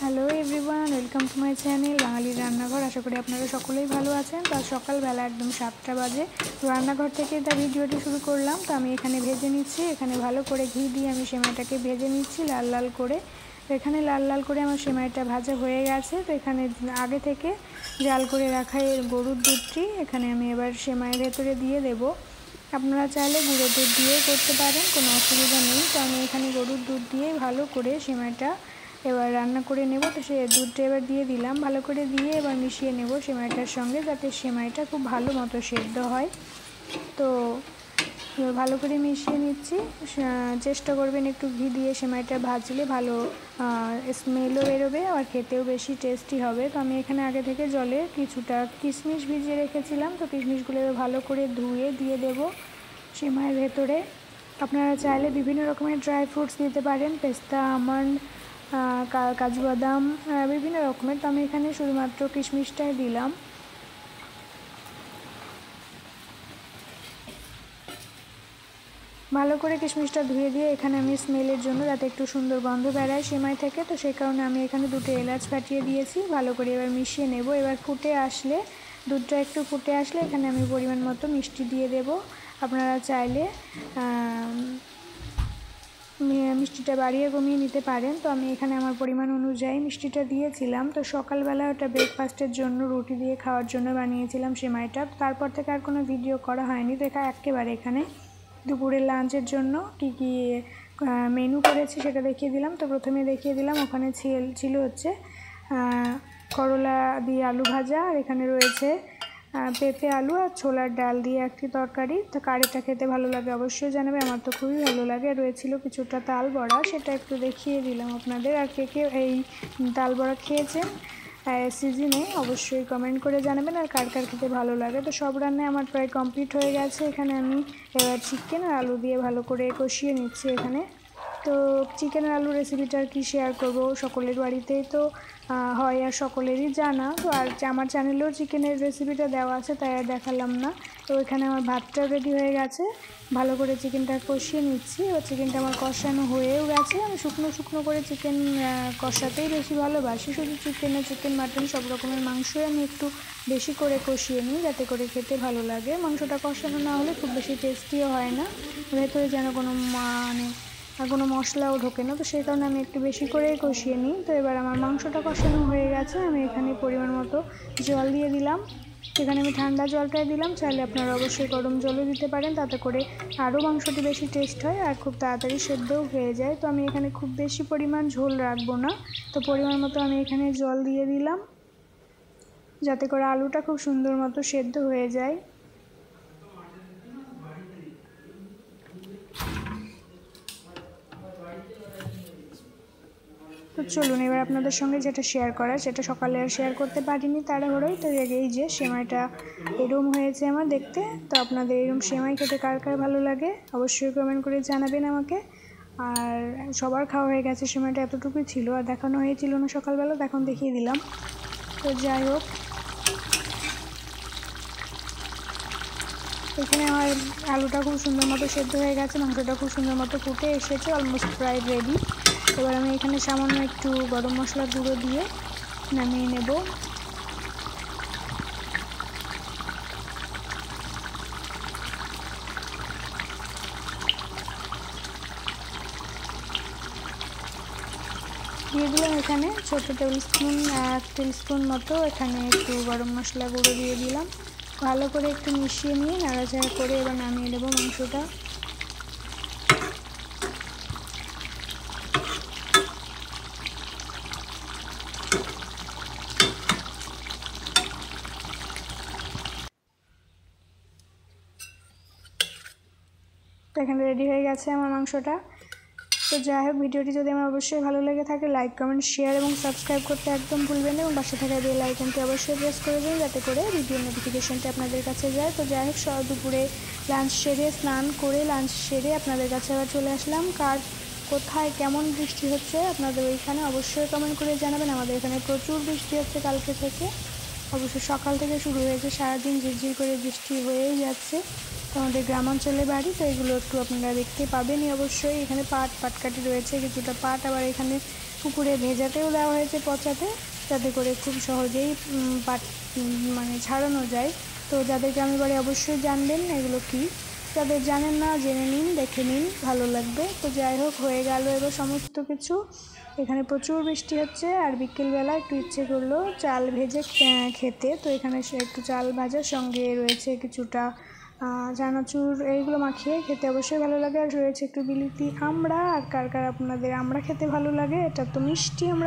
Hello everyone, welcome to my channel বাঙালির রান্নাঘর। আশা করি আপনারা সকলেই ভালো আছেন। তো সকালবেলা একদম 7টা বাজে। তো রান্নাঘর থেকে ভিডিওটি শুরু করলাম। তো আমি এখানে ভেজে নিচ্ছি, এখানে ভালো করে ঘি দিয়ে আমি সেমাইটাকে ভেজে নিচ্ছি লাল লাল করে। তো এখানে লাল লাল করে আমার সেমাইটা ভাজা হয়ে গেছে। তো এখানে আগে থেকে জাল করে রাখা এই গরুর দুধটি এখানে আমি এবার সেমাইয়ের ভেতরে দিয়ে দেব। আপনারা চাইলে গুঁড়ো দুধ দিয়েও করতে পারেন, কোনো অসুবিধা নেই। তো আমি এখানে গরুর দুধ দিয়ে ভালো করে সেমাইটা এবার রান্না করে নেব। তো সে দুধটা এবার দিয়ে দিলাম, ভালো করে দিয়ে এবার মিশিয়ে নেব সেমাইটার সঙ্গে, যাতে সেমাইটা খুব ভালো মতো সেদ্ধ হয়। তো ভালো করে মিশিয়ে নিচ্ছি। চেষ্টা করবেন একটু ঘি দিয়ে সেমাইটা ভাজলে ভালো স্মেলও বেরোবে, আর খেতেও বেশি টেস্টি হবে। তো আমি এখানে আগে থেকে জলে কিছুটা কিশমিশ ভিজিয়ে রেখেছিলাম। তো কিশমিশগুলো ভালো করে ধুয়ে দিয়ে দেব সেমাইয়ের ভেতরে। আপনারা চাইলে বিভিন্ন রকমের ড্রাই ফ্রুটস দিতে পারেন, পেস্তা, আমন্ড, কাজু বাদাম, বিভিন্ন রকমের। তো আমি এখানে শুধুমাত্র কিশমিশটাই দিলাম। ভালো করে কিশমিশটা ধুয়ে দিয়ে এখানে আমি স্মেলের জন্য, যাতে একটু সুন্দর গন্ধ বেড়ায় সেমাই থেকে, তো সেই কারণে আমি এখানে 2টো এলাচ ফাটিয়ে দিয়েছি। ভালো করে এবার মিশিয়ে নেব। এবার ফুটে আসলে, দুধটা একটু ফুটে আসলে এখানে আমি পরিমাণ মতো মিষ্টি দিয়ে দেব। আপনারা চাইলে মিষ্টিটা বাড়িয়ে কমিয়ে নিতে পারেন। তো আমি এখানে আমার পরিমাণ অনুযায়ী মিষ্টিটা দিয়েছিলাম। তো সকালবেলা ওটা ব্রেকফাস্টের জন্য, রুটি দিয়ে খাওয়ার জন্য বানিয়েছিলাম সেমাইটা। তারপর থেকে আর কোনো ভিডিও করা হয়নি। তো একেবারে এখানে দুপুরের লাঞ্চের জন্য কী কী মেনু করেছি সেটা দেখিয়ে দিলাম। তো প্রথমে দেখিয়ে দিলাম ওখানে ছিল হচ্ছে করলা দিয়ে আলু ভাজা, আর এখানে রয়েছে পেঁপে, আলু আর ছোলার ডাল দিয়ে একটি তরকারি। তো কারিটা খেতে ভালো লাগে অবশ্যই জানাবে, আমার তো খুবই ভালো লাগে। রয়েছিল কিছুটা তাল বড়া, সেটা একটু দেখিয়ে দিলাম আপনাদের। আর কে এই তাল বড়া খেয়েছেন সিজনে অবশ্যই কমেন্ট করে জানাবেন, আর কার কার খেতে ভালো লাগে। তো সব রান্নায় আমার প্রায় কমপ্লিট হয়ে গেছে। এখানে আমি এবার চিকেন আর আলু দিয়ে ভালো করে কষিয়ে নিচ্ছি এখানে। তো চিকেন আর আলু রেসিপিটা আর কি শেয়ার করব, সকলের বাড়িতেই তো হয় আর সকলেরই জানা। তো আর আমার চ্যানেলেও চিকেনের রেসিপিটা দেওয়া আছে, তাই আর দেখালাম না। তো এখানে আমার ভাতটা রেডি হয়ে গেছে, ভালো করে চিকেনটা কষিয়ে নিচ্ছি। ও চিকেনটা আমার কষানো হয়েও গেছে। আমি শুকনো শুকনো করে চিকেন কষাতেই বেশি ভালোবাসি। শুধু চিকেন মাটন সব রকমের মাংসই আমি একটু বেশি করে কষিয়ে নিই, যাতে করে খেতে ভালো লাগে। মাংসটা কষানো না হলে খুব বেশি টেস্টিও হয় না, ভেতরে যেন কোনো মশলাও ঢোকে না। তো সেই কারণে আমি একটু বেশি করেই কষিয়ে নিই। তো এবার আমার মাংসটা কষানো হয়ে গেছে। আমি এখানে পরিমাণ মতো জল দিয়ে দিলাম। এখানে আমি ঠান্ডা জলটাই দিলাম, চাইলে আপনারা অবশ্যই গরম জলও দিতে পারেন, তাতে করে আরও মাংসটি বেশি টেস্ট হয় আর খুব তাড়াতাড়ি সেদ্ধও হয়ে যায়। তো আমি এখানে খুব বেশি পরিমাণ ঝোল রাখবো না। তো পরিমাণ মতো আমি এখানে জল দিয়ে দিলাম, যাতে করে আলুটা খুব সুন্দর মতো সেদ্ধ হয়ে যায়। তো চলুন এবার আপনাদের সঙ্গে যেটা শেয়ার করার, সেটা সকালে আর শেয়ার করতে পারিনি তাড়াহুড়োয়। তো এই যে সেমাইটা এরম হয়েছে আমার দেখতে। তো আপনাদের এরম সেমাই খেতে কার কার ভালো লাগে অবশ্যই কমেন্ট করে জানাবেন আমাকে। আর সবার খাওয়া হয়ে গেছে, সেমাইটা এতটুকুই ছিল, আর দেখানো হয়েছিল না সকালবেলা, এখন দেখিয়ে দিলাম। তো যাই হোক, এখানে আমার আলুটা খুব সুন্দর মতো সেদ্ধ হয়ে গেছে, মাংসটা খুব সুন্দর মতো ফুটে এসেছে, অলমোস্ট প্রায় রেডি। এবার আমি এখানে সামান্য একটু গরম মশলার গুঁড়ো দিয়ে নামিয়ে নেব। দিয়ে দিলাম এখানে ছোটো এক টেবিল স্পুন মতো এখানে একটু গরম মশলা গুঁড়ো দিয়ে দিলাম। ভালো করে একটু মিশিয়ে নিয়ে নাড়াচাড়া করে এবার নামিয়ে নেব মাংসটা। তো এখানে রেডি হয়ে গেছে আমার মাংসটা। তো যাই হোক, ভিডিওটি যদি আমার অবশ্যই ভালো লেগে থাকে, লাইক, কমেন্ট, শেয়ার এবং সাবস্ক্রাইব করতে একদম ভুলবেন না, এবং পাশে থাকা বেল আইকনটি অবশ্যই প্রেস করে দিন, যাতে করে ভিডিও নোটিফিকেশনটি আপনাদের কাছে যায়। তো যাই হোক, দুপুরে লাঞ্চ সেরে, স্নান করে লাঞ্চ সেরে আপনাদের কাছে আবার চলে আসলাম। কোথায় কেমন বৃষ্টি হচ্ছে আপনাদের ওইখানে অবশ্যই কমেন্ট করে জানাবেন। আমাদের এখানে প্রচুর বৃষ্টি হচ্ছে কালকে থেকে, অবশ্য সকাল থেকে শুরু হয়েছে, সারাদিন ঝিরঝির করে বৃষ্টি হয়েই যাচ্ছে। তো আমাদের গ্রামাঞ্চলে বাড়ি, তো এগুলো একটু আপনারা দেখতে পাবেনই অবশ্যই। এখানে পাটকাঠি রয়েছে কিছুটা পাট, আবার এখানে পুকুরে ভেজাতেও দেওয়া হয়েছে পচাতে, যাতে করে খুব সহজেই মানে ছাড়ানো যায়। তো যাদের গ্রামের বাড়ি অবশ্যই জানবেন এগুলো কি, যাদের জানেন না জেনে নিন, দেখে নিন, ভালো লাগবে। তো যাই হোক, হয়ে গেল এবার সমস্ত কিছু। এখানে প্রচুর বৃষ্টি হচ্ছে, আর বিকেলবেলা একটু ইচ্ছে করলো চাল ভেজে খেতে। তো এখানে একটু চাল ভাজার সঙ্গে রয়েছে কিছুটা চানাচুর, এইগুলো মাখিয়ে খেতে অবশ্যই ভালো লাগে। আর রয়েছে একটু বিলিতি আমড়া, আর কার কার আপনাদের আমড়া খেতে ভালো লাগে। এটা তো মিষ্টি আমরা